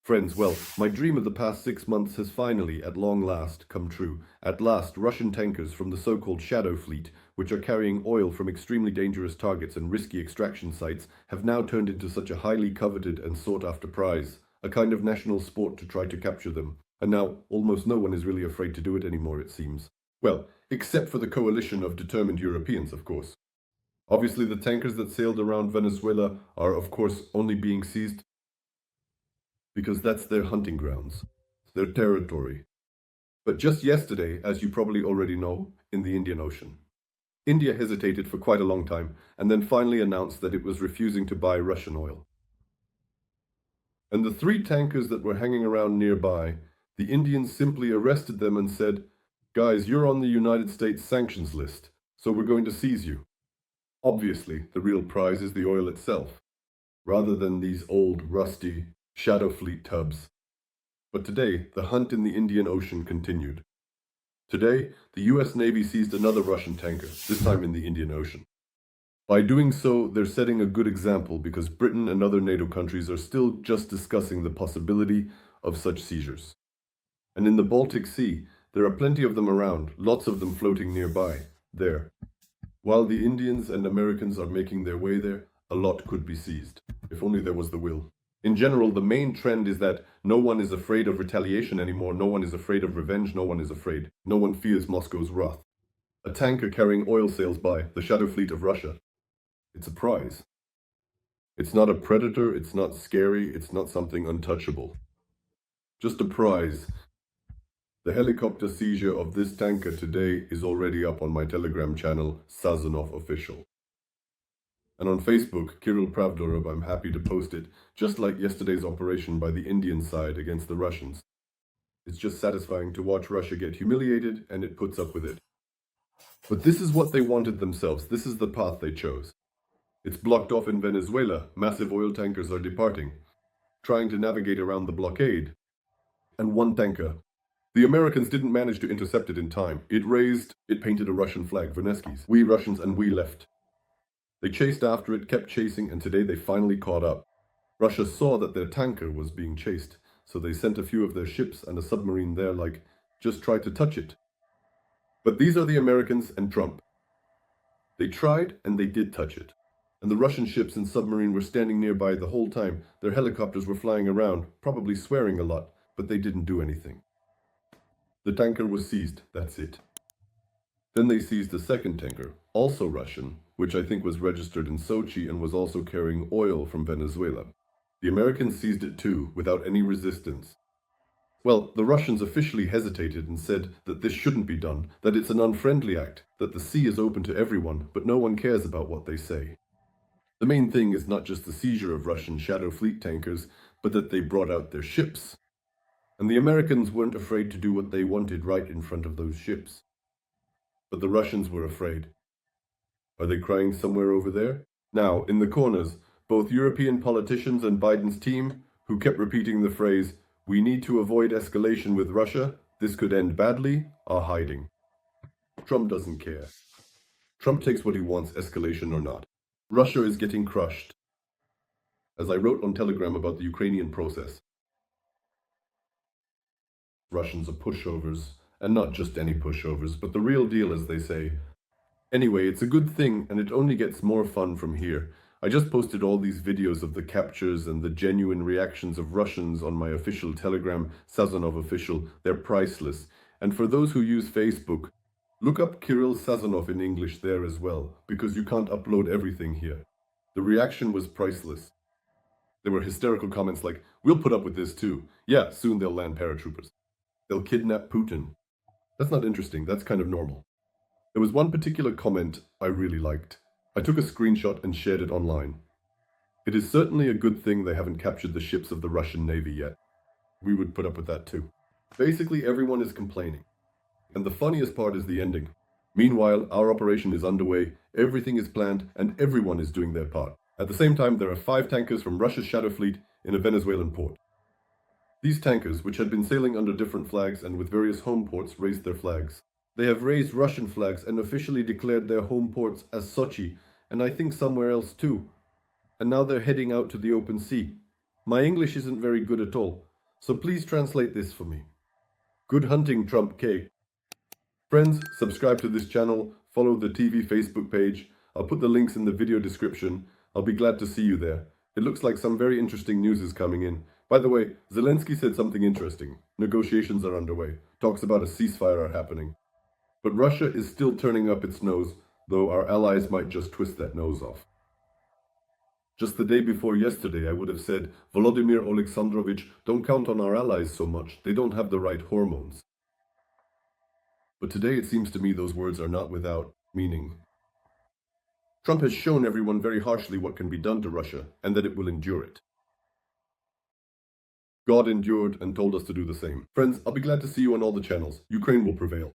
Friends, well, my dream of the past 6 months has finally, at long last, come true. At last, Russian tankers from the so-called Shadow Fleet, which are carrying oil from extremely dangerous targets and risky extraction sites, have now turned into such a highly coveted and sought-after prize, a kind of national sport to try to capture them. And now, almost no one is really afraid to do it anymore, it seems. Well, except for the coalition of determined Europeans, of course. Obviously, the tankers that sailed around Venezuela are, of course, only being seized because that's their hunting grounds, their territory. But just yesterday, as you probably already know, in the Indian Ocean, India hesitated for quite a long time and then finally announced that it was refusing to buy Russian oil. And the 3 tankers that were hanging around nearby, the Indians simply arrested them and said, "Guys, you're on the United States sanctions list, so we're going to seize you." Obviously, the real prize is the oil itself, rather than these old, rusty, Shadow Fleet tubs. But today, the hunt in the Indian Ocean continued. Today, the US Navy seized another Russian tanker, this time in the Indian Ocean. By doing so, they're setting a good example because Britain and other NATO countries are still just discussing the possibility of such seizures. And in the Baltic Sea, there are plenty of them around, lots of them floating nearby, there. While the Indians and Americans are making their way there, a lot could be seized, if only there was the will. In general, the main trend is that no one is afraid of retaliation anymore, no one is afraid of revenge, no one is afraid. No one fears Moscow's wrath. A tanker carrying oil sails by, the Shadow Fleet of Russia. It's a prize. It's not a predator, it's not scary, it's not something untouchable. Just a prize. The helicopter seizure of this tanker today is already up on my Telegram channel, Sazonov Official. And on Facebook, Kyrylo Pravdorov, I'm happy to post it, just like yesterday's operation by the Indian side against the Russians. It's just satisfying to watch Russia get humiliated, and it puts up with it. But this is what they wanted themselves, this is the path they chose. It's blocked off in Venezuela, massive oil tankers are departing, trying to navigate around the blockade. And one tanker. The Americans didn't manage to intercept it in time. It painted a Russian flag, Vernesky's. We Russians and we left. They chased after it, kept chasing, and today they finally caught up. Russia saw that their tanker was being chased, so they sent a few of their ships and a submarine there like, just try to touch it. But these are the Americans and Trump. They tried and they did touch it. And the Russian ships and submarine were standing nearby the whole time. Their helicopters were flying around, probably swearing a lot, but they didn't do anything. The tanker was seized, that's it. Then they seized a second tanker, also Russian, which I think was registered in Sochi and was also carrying oil from Venezuela. The Americans seized it too, without any resistance. Well, the Russians officially hesitated and said that this shouldn't be done, that it's an unfriendly act, that the sea is open to everyone, but no one cares about what they say. The main thing is not just the seizure of Russian Shadow Fleet tankers, but that they brought out their ships. And the Americans weren't afraid to do what they wanted right in front of those ships. But the Russians were afraid. Are they crying somewhere over there? Now, in the corners, both European politicians and Biden's team, who kept repeating the phrase, "We need to avoid escalation with Russia, this could end badly," are hiding. Trump doesn't care. Trump takes what he wants, escalation or not. Russia is getting crushed. As I wrote on Telegram about the Ukrainian process, Russians are pushovers, and not just any pushovers, but the real deal, as they say. Anyway, it's a good thing, and it only gets more fun from here. I just posted all these videos of the captures and the genuine reactions of Russians on my official Telegram, Sazonov Official. They're priceless. And for those who use Facebook, look up Kyrylo Sazonov in English there as well, because you can't upload everything here. The reaction was priceless. There were hysterical comments like, "We'll put up with this too. Yeah, soon they'll land paratroopers. They'll kidnap Putin." That's not interesting, that's kind of normal. There was one particular comment I really liked. I took a screenshot and shared it online. "It is certainly a good thing they haven't captured the ships of the Russian Navy yet. We would put up with that too." Basically, everyone is complaining. And the funniest part is the ending. Meanwhile, our operation is underway, everything is planned, and everyone is doing their part. At the same time, there are 5 tankers from Russia's Shadow Fleet in a Venezuelan port. These tankers, which had been sailing under different flags and with various home ports, raised their flags. They have raised Russian flags and officially declared their home ports as Sochi, and I think somewhere else too. And now they're heading out to the open sea. My English isn't very good at all, So please translate this for me. Good hunting, Trump K. Friends, subscribe to this channel, follow the TV Facebook page. I'll put the links in the video description. I'll be glad to see you there. It looks like some very interesting news is coming in. By the way, Zelensky said something interesting. Negotiations are underway. Talks about a ceasefire are happening. But Russia is still turning up its nose, though our allies might just twist that nose off. Just the day before yesterday, I would have said, Volodymyr Alexandrovich, don't count on our allies so much. They don't have the right hormones. But today it seems to me those words are not without meaning. Trump has shown everyone very harshly what can be done to Russia, and that it will endure it. God endured and told us to do the same. Friends, I'll be glad to see you on all the channels. Ukraine will prevail.